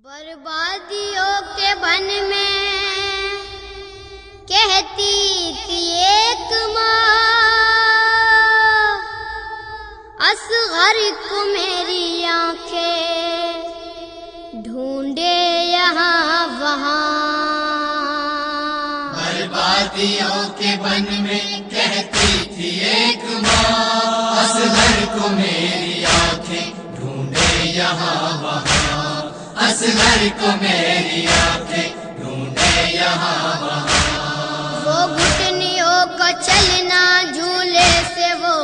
بربادیوں کے بن میں کہتی تھی ایک ماں، اصغر کو میری آنکھیں ڈھونڈے یہاں وہاں۔ بربادیوں کے بن میں کہتی تھی ایک ماں، اصغر کو میری آنکھیں ڈھونڈے یہاں وہاں، اصغر کو میری آنکھیں ڈھونڈے یہاں وہاں۔ وہ گھٹنیوں کا چلنا، جھولے سے وہ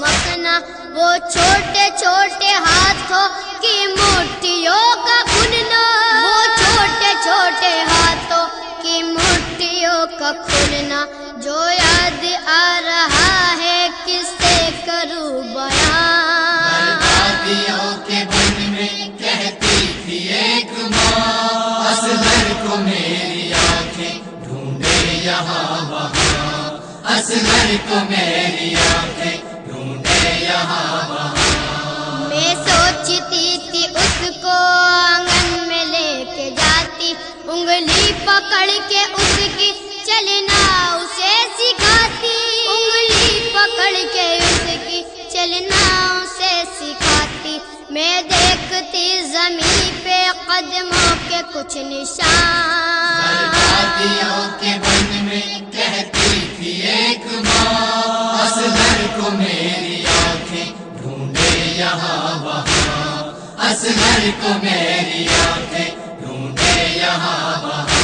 مکنا، وہ چھوٹے چھوٹے ہاتھوں کی مٹھیوں کا کھلنا، وہ چھوٹے چھوٹے ہاتھوں کی مٹھیوں کا کھلنا، جو یاد آ رہا ہے کس سے کروں بیان۔ بربادیوں کے بن میں کہتی تھی ایک ماں، اصغر کو میری آنکھیں ڈھونڈے یہاں وہاں، اصغر کو میری آنکھیں ڈھونڈے یہاں وہاں۔ میں سوچتی تھی اس کو آنگن میں لے کے جاتی، انگلی پکڑ کے اس کی چلنا اسے سکھاتی، انگلی پکڑ کے اس کی چلنا اسے سکھاتی۔ میں دیکھتی زمین پہ قدموں کے کچھ نشان۔ بربادیوں کے بن میں کہتی تھی ایک ماں، اصغر کو میری آنکھیں ڈھونڈے یہاں وہاں، اصغر کو میری آنکھیں ڈھونڈے یہاں وہاں۔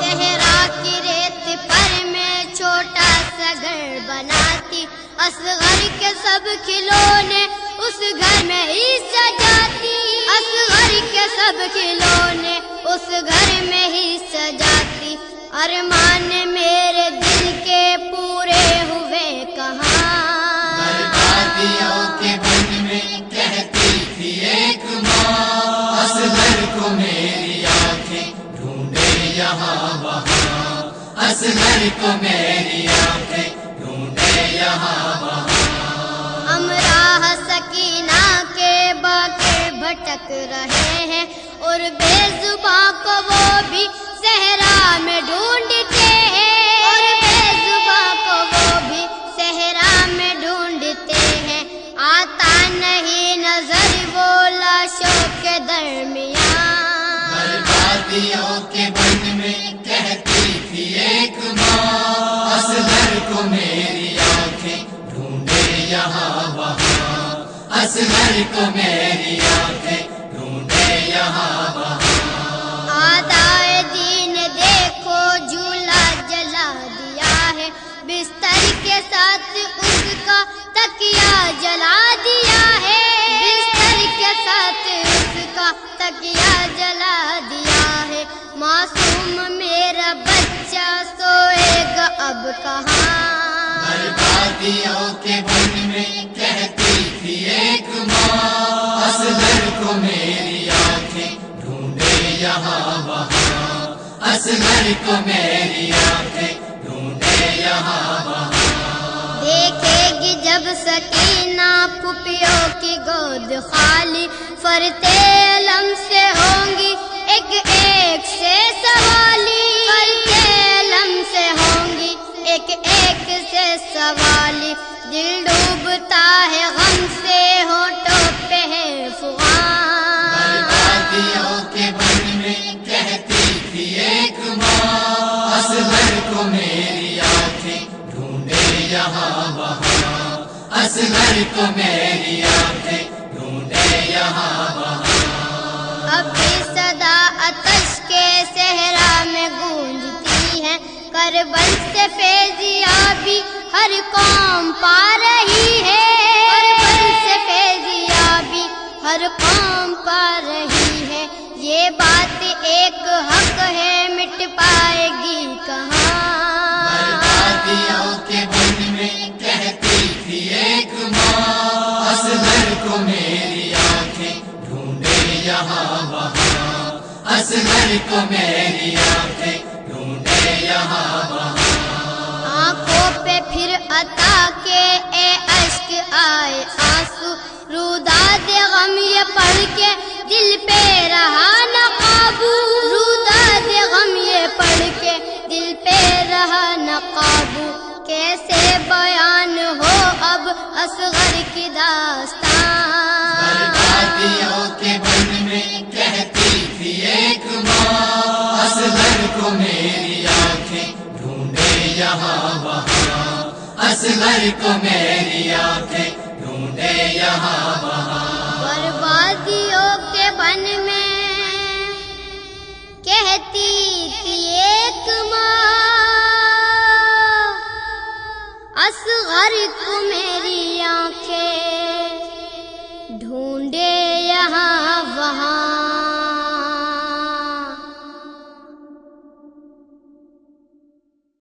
صحرا کی ریت پر میں چھوٹا سا گھر بناتی، اصغر کے سب کھلونے اس گھر میں ہی سجاتی، اصغر کے سب کھلونے اس گھر میں ہی سجاتی۔ ارمان میرے دل کے پورے ہوئے کہاں؟ بربادیوں کے بن میں کہتی تھی ایک ماں، اصغر کو میری آنکھیں ڈھونڈے یہاں وہاں، اصغر کو میری آنکھیں ڈھونڈے یہاں وہاں۔ امراح سکینہ کے باقی بھٹک رہے ہیں، اور بے زباں کو وہ بھی صحرا میں ڈھونڈتے ہیں، اور بے زباں کو وہ بھی صحرا میں ڈھونڈتے ہیں۔ آتا نہیں نظر وہ لاشوں کے درمیان۔ بربادیوں کے بن میں کہتی تھی ایک ماں، اصغر کو میری آنکھیں ڈھونڈے یہاں وہاں، اصغر کو میری آنکھیں ڈھونڈے یہاں وہاں۔ آدائے دین دیکھو جھولا جلا دیا ہے، بستر کے ساتھ اس کا تکیا جلا دیا ہے، بستر کے ساتھ اس کا تکیا جلا دیا ہے۔ معصوم میرا بچہ سوئے گا اب کہاں؟ بربادیوں کے بن میں کہتی تھی ایک ماں، اصغر کو میری آنکھیں ڈھونڈے یہاں وہاں، اصغر کو میری آنکھیں ڈھونڈے یہاں وہاں۔ دیکھے گی جب سکینہ پھپھیوں کی گود خالی، فرتے علم سے ہوں گی ایک ایک سے سوالی، فرتے علم سے ہوں گی ایک ایک سے سوالی۔ دل ڈوبتا ہے غم سے، ہونٹوں پہ ہے فغان۔ بربادیوں کے بن میں کہتی تھی ایک ماں، اصغر کو میری آنکھیں ڈھونڈے یہاں وہاں، اصغر کو میری آنکھیں ڈھونڈے یہاں وہاں۔ اب بھی صدا آتش کے صحرا میں گونجتی ہے، کربل سے فیضیابی ہر قوم پا رہی ہے، کربل سے فیضیابی ہر قوم پا رہی ہے۔ یہ بات ایک حق ہے، مٹ پائے گی کہاں؟ بربادیوں کے بن میں کہتی تھی ایک ماں، اصغر کو میری آنکھیں ڈھونڈے یہاں وہاں، اصغر کو میری آنکھیں ڈھونڈے یہاں وہاں۔ آنکھوں پہ پھر عطا کے اے اشک آئے آنسو، روداد غم یہ پڑھ کے دل پہ رہا نہ کی داستان، بربادیوں کے بن میں کہتی تھی ایک ماں، اصغر کو میری آنکھیں ڈھونڈے یہاں وہاں، اصغر کو میری آنکھیں ڈھونڈے یہاں وہاں۔ بربادیوں کے بن میں کہتی تھی ایک ماں، اصغر کو میری آنکھیں